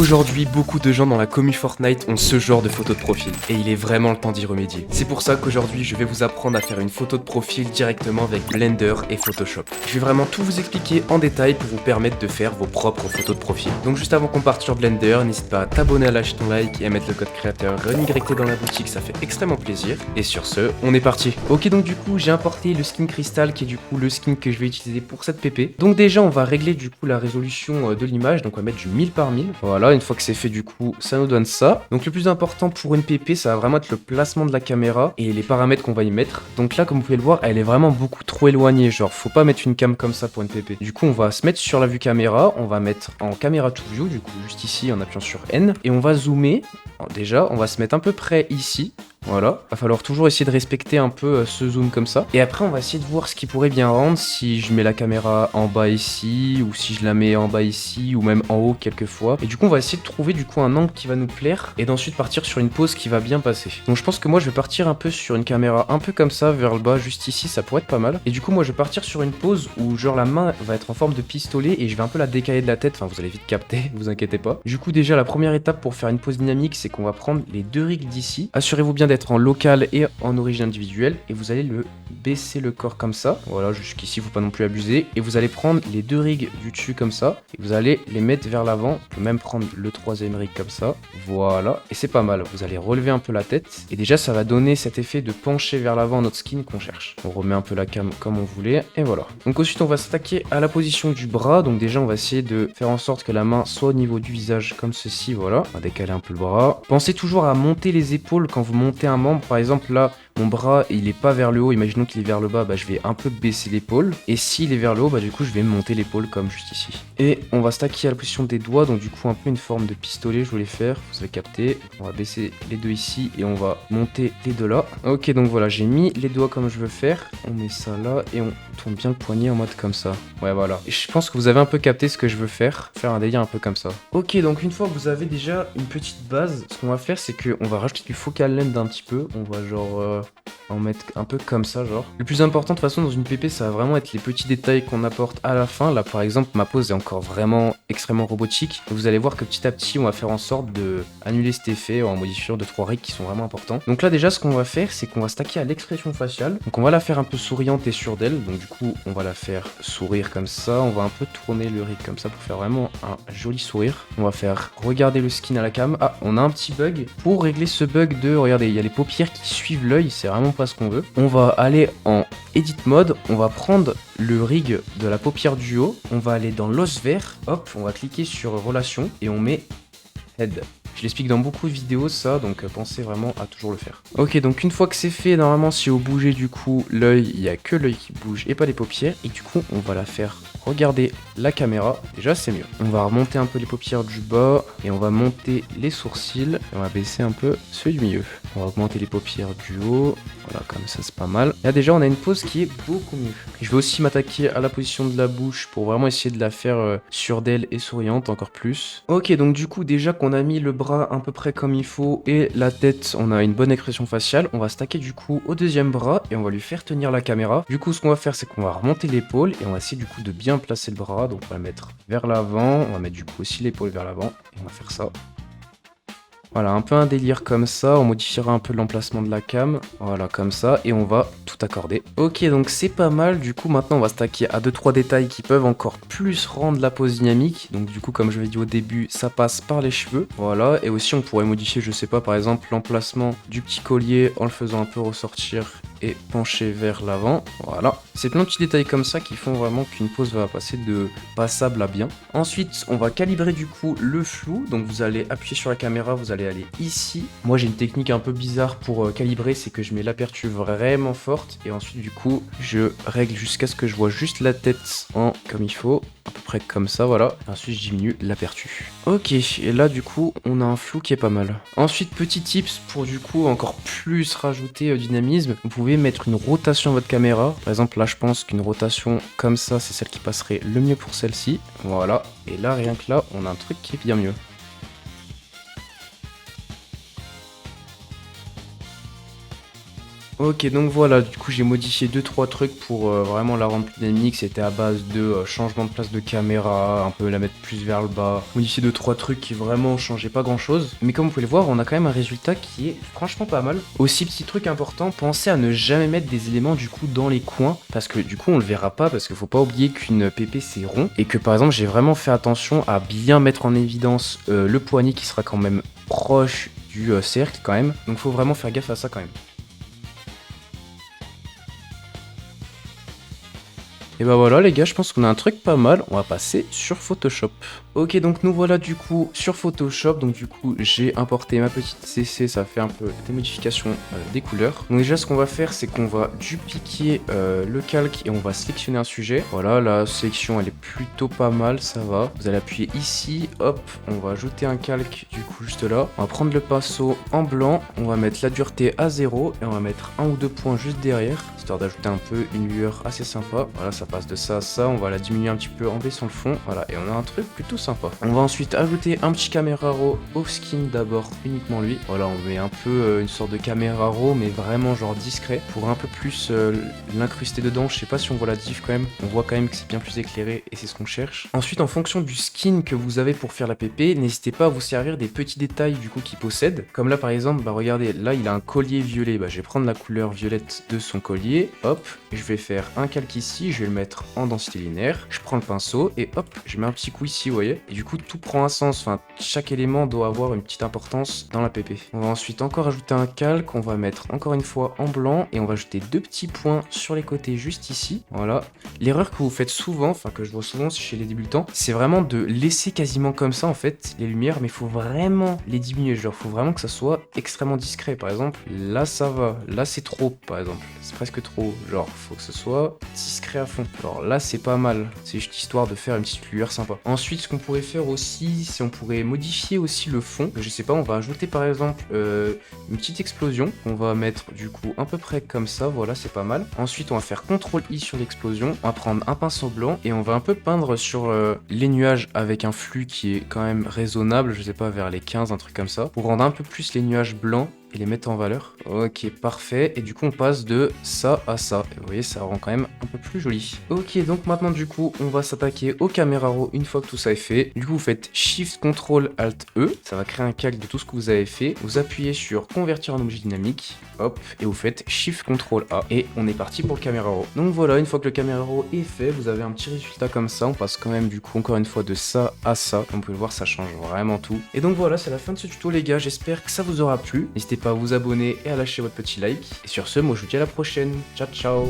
Aujourd'hui, beaucoup de gens dans la commu Fortnite ont ce genre de photo de profil, et il est vraiment le temps d'y remédier. C'est pour ça qu'aujourd'hui, je vais vous apprendre à faire une photo de profil directement avec Blender et Photoshop. Je vais vraiment tout vous expliquer en détail pour vous permettre de faire vos propres photos de profil. Donc juste avant qu'on parte sur Blender, n'hésite pas à t'abonner, à lâcher ton like et à mettre le code créateur RunYT dans la boutique, ça fait extrêmement plaisir. Et sur ce, on est parti. Ok, donc du coup, j'ai importé le skin Crystal qui est du coup le skin que je vais utiliser pour cette PP. Donc déjà, on va régler du coup la résolution de l'image, donc on va mettre du 1000 par 1000. Voilà, une fois que c'est fait, du coup, ça nous donne ça. Donc le plus important pour une PP, ça va vraiment être le placement de la caméra et les paramètres qu'on va y mettre. Donc là, comme vous pouvez le voir, elle est vraiment beaucoup trop éloignée. Genre, faut pas mettre une cam comme ça pour une PP. Du coup, on va se mettre sur la vue caméra. On va mettre en caméra to view, du coup, juste ici, en appuyant sur N. Et on va zoomer. Alors, déjà, on va se mettre un peu près ici. Voilà, va falloir toujours essayer de respecter un peu ce zoom comme ça. Et après, on va essayer de voir ce qui pourrait bien rendre si je mets la caméra en bas ici, ou si je la mets en bas ici, ou même en haut quelquefois. Et du coup, on va essayer de trouver du coup un angle qui va nous plaire, et d'ensuite partir sur une pose qui va bien passer. Donc je pense que moi, je vais partir un peu sur une caméra un peu comme ça, vers le bas, juste ici, ça pourrait être pas mal. Et du coup, moi, je vais partir sur une pose où genre la main va être en forme de pistolet, et je vais un peu la décaler de la tête, enfin vous allez vite capter, vous inquiétez pas. Du coup, déjà, la première étape pour faire une pose dynamique, c'est qu'on va prendre les deux rigs d'ici. Assurez-vous bien d'être en local et en origine individuelle, et vous allez le baisser le corps comme ça, voilà, jusqu'ici faut pas non plus abuser, et vous allez prendre les deux rigs du dessus comme ça, et vous allez les mettre vers l'avant. On peut même prendre le troisième rig comme ça, voilà, et c'est pas mal. Vous allez relever un peu la tête, et déjà ça va donner cet effet de pencher vers l'avant notre skin qu'on cherche. On remet un peu la cam comme on voulait, et voilà. Donc ensuite on va s'attaquer à la position du bras. Donc déjà on va essayer de faire en sorte que la main soit au niveau du visage comme ceci, voilà. On va décaler un peu le bras. Pensez toujours à monter les épaules quand vous montez un membre. Par exemple là, mon bras il est pas vers le haut, imaginons qu'il est vers le bas, bah je vais un peu baisser l'épaule, et s'il est vers le haut, bah du coup je vais monter l'épaule comme juste ici. Et on va stacker à la position des doigts, donc du coup un peu une forme de pistolet, je voulais faire, vous avez capté. On va baisser les deux ici et on va monter les deux là. Ok, donc voilà, j'ai mis les doigts comme je veux faire, on met ça là et on tourne bien le poignet en mode comme ça. Ouais, voilà, et je pense que vous avez un peu capté ce que je veux faire un délire un peu comme ça. Ok, donc une fois que vous avez déjà une petite base, ce qu'on va faire c'est qu'on va rajouter du focal length un petit peu, on va genre en mettre un peu comme ça genre. Le plus important de toute façon dans une PP, ça va vraiment être les petits détails qu'on apporte à la fin. Là par exemple ma pose est encore vraiment extrêmement robotique, et vous allez voir que petit à petit on va faire en sorte de annuler cet effet en modifiant 2-3 rigs qui sont vraiment importants. Donc là déjà ce qu'on va faire c'est qu'on va stacker à l'expression faciale, donc on va la faire un peu souriante et sûre d'elle. Donc du coup on va la faire sourire comme ça, on va un peu tourner le rig comme ça pour faire vraiment un joli sourire. On va faire regarder le skin à la cam. Ah, on a un petit bug. Pour régler ce bug de, regardez, il y a les paupières qui suivent l'œil, c'est vraiment pas ce qu'on veut. On va aller en edit mode, on va prendre le rig de la paupière du haut, on va aller dans l'os vert, hop, on va cliquer sur relation et on met head. Je l'explique dans beaucoup de vidéos ça, donc pensez vraiment à toujours le faire. Ok, donc une fois que c'est fait, normalement si vous bougez du coup l'œil, il n'y a que l'œil qui bouge et pas les paupières, et du coup on va la faire regarder la caméra, déjà c'est mieux. On va remonter un peu les paupières du bas, et on va monter les sourcils, et on va baisser un peu ceux du milieu. On va augmenter les paupières du haut, voilà, comme ça c'est pas mal. Là déjà on a une pose qui est beaucoup mieux. Je vais aussi m'attaquer à la position de la bouche pour vraiment essayer de la faire sûre d'elle et souriante encore plus. Ok, donc du coup déjà qu'on a mis le bras à peu près comme il faut et la tête, on a une bonne expression faciale, on va stacker du coup au deuxième bras et on va lui faire tenir la caméra. Du coup ce qu'on va faire c'est qu'on va remonter l'épaule et on va essayer du coup de bien placer le bras, donc on va le mettre vers l'avant, on va mettre du coup aussi l'épaule vers l'avant et on va faire ça. Voilà, un peu un délire comme ça, on modifiera un peu l'emplacement de la cam, voilà comme ça, et on va tout accorder. Ok, donc c'est pas mal, du coup maintenant on va stacker à 2-3 détails qui peuvent encore plus rendre la pose dynamique. Donc du coup comme je l'ai dit au début, ça passe par les cheveux, voilà, et aussi on pourrait modifier, je sais pas, par exemple l'emplacement du petit collier en le faisant un peu ressortir et pencher vers l'avant, voilà. C'est plein de petits détails comme ça qui font vraiment qu'une pose va passer de passable à bien. Ensuite, on va calibrer du coup le flou, donc vous allez appuyer sur la caméra, vous allez aller ici. Moi j'ai une technique un peu bizarre pour calibrer, c'est que je mets l'aperture vraiment forte, et ensuite du coup, je règle jusqu'à ce que je vois juste la tête en comme il faut, à peu près comme ça, voilà. Ensuite je diminue l'aperture. Ok, et là du coup, on a un flou qui est pas mal. Ensuite, petit tips pour du coup encore plus rajouter dynamisme, vous pouvez mettre une rotation à votre caméra. Par exemple là je pense qu'une rotation comme ça c'est celle qui passerait le mieux pour celle-ci, voilà. Et là rien que là on a un truc qui est bien mieux. Ok, donc voilà, du coup j'ai modifié 2-3 trucs pour vraiment la rendre plus dynamique. C'était à base de changement de place de caméra, un peu la mettre plus vers le bas. Modifier 2-3 trucs qui vraiment changeaient pas grand chose. Mais comme vous pouvez le voir, on a quand même un résultat qui est franchement pas mal. Aussi, petit truc important, pensez à ne jamais mettre des éléments du coup dans les coins. Parce que du coup on le verra pas, parce qu'il faut pas oublier qu'une PP c'est rond. Et que par exemple j'ai vraiment fait attention à bien mettre en évidence le poignet qui sera quand même proche du cercle quand même. Donc faut vraiment faire gaffe à ça quand même. Et bah voilà les gars, je pense qu'on a un truc pas mal, on va passer sur Photoshop. Ok, donc nous voilà du coup sur Photoshop, donc du coup j'ai importé ma petite CC, ça fait un peu des modifications des couleurs. Donc déjà ce qu'on va faire c'est qu'on va dupliquer le calque et on va sélectionner un sujet. Voilà, la sélection elle est plutôt pas mal, ça va. Vous allez appuyer ici, hop, on va ajouter un calque du coup juste là. On va prendre le pinceau en blanc, on va mettre la dureté à 0 et on va mettre 1 ou 2 points juste derrière, histoire d'ajouter un peu une lueur assez sympa. Voilà, ça passe de ça à ça, on va la diminuer un petit peu en baissant le fond. Voilà, et on a un truc plutôt sympa. On va ensuite ajouter un petit caméra raw off-skin d'abord, uniquement lui. Voilà, on met un peu une sorte de caméra raw, mais vraiment genre discret, pour un peu plus l'incruster dedans. Je sais pas si on voit la diff quand même, on voit quand même que c'est bien plus éclairé et c'est ce qu'on cherche. Ensuite, en fonction du skin que vous avez pour faire la PP, n'hésitez pas à vous servir des petits détails du coup qu'il possède. Comme là par exemple, bah regardez, là il a un collier violet, bah je vais prendre la couleur violette de son collier, hop, je vais faire un calque ici, je vais le mettre en densité linéaire, je prends le pinceau et hop, je mets un petit coup ici, vous voyez, et du coup tout prend un sens, enfin chaque élément doit avoir une petite importance dans la PP. On va ensuite encore ajouter un calque, on va mettre encore une fois en blanc et on va ajouter 2 petits points sur les côtés juste ici, voilà. L'erreur que vous faites souvent, enfin que je vois souvent chez les débutants, c'est vraiment de laisser quasiment comme ça en fait les lumières, mais il faut vraiment les diminuer, genre faut vraiment que ça soit extrêmement discret. Par exemple, là ça va, là c'est trop par exemple, c'est presque trop, genre faut que ce soit discret à fond. Alors là c'est pas mal, c'est juste histoire de faire une petite lueur sympa. Ensuite ce qu'on pourrait faire aussi, c'est on pourrait modifier aussi le fond. Je sais pas, on va ajouter par exemple une petite explosion. On va mettre du coup à peu près comme ça, voilà c'est pas mal. Ensuite on va faire CTRL I sur l'explosion. On va prendre un pinceau blanc et on va un peu peindre sur les nuages avec un flux qui est quand même raisonnable, je sais pas, vers les 15, un truc comme ça, pour rendre un peu plus les nuages blancs et les mettre en valeur. Ok, parfait. Et du coup, on passe de ça à ça. Et vous voyez, ça rend quand même un peu plus joli. Ok, donc maintenant, du coup, on va s'attaquer au caméra raw une fois que tout ça est fait. Du coup, vous faites Shift, Ctrl, Alt, E. Ça va créer un calque de tout ce que vous avez fait. Vous appuyez sur Convertir en objet dynamique. Hop, et vous faites Shift, Ctrl, A. Et on est parti pour le caméra raw. Donc voilà, une fois que le caméra raw est fait, vous avez un petit résultat comme ça. On passe quand même, du coup, encore une fois de ça à ça. Comme vous pouvez le voir, ça change vraiment tout. Et donc voilà, c'est la fin de ce tuto, les gars. J'espère que ça vous aura plu. N'hésitez pas à vous abonner et à lâcher votre petit like. Et sur ce, moi je vous dis à la prochaine. Ciao ciao.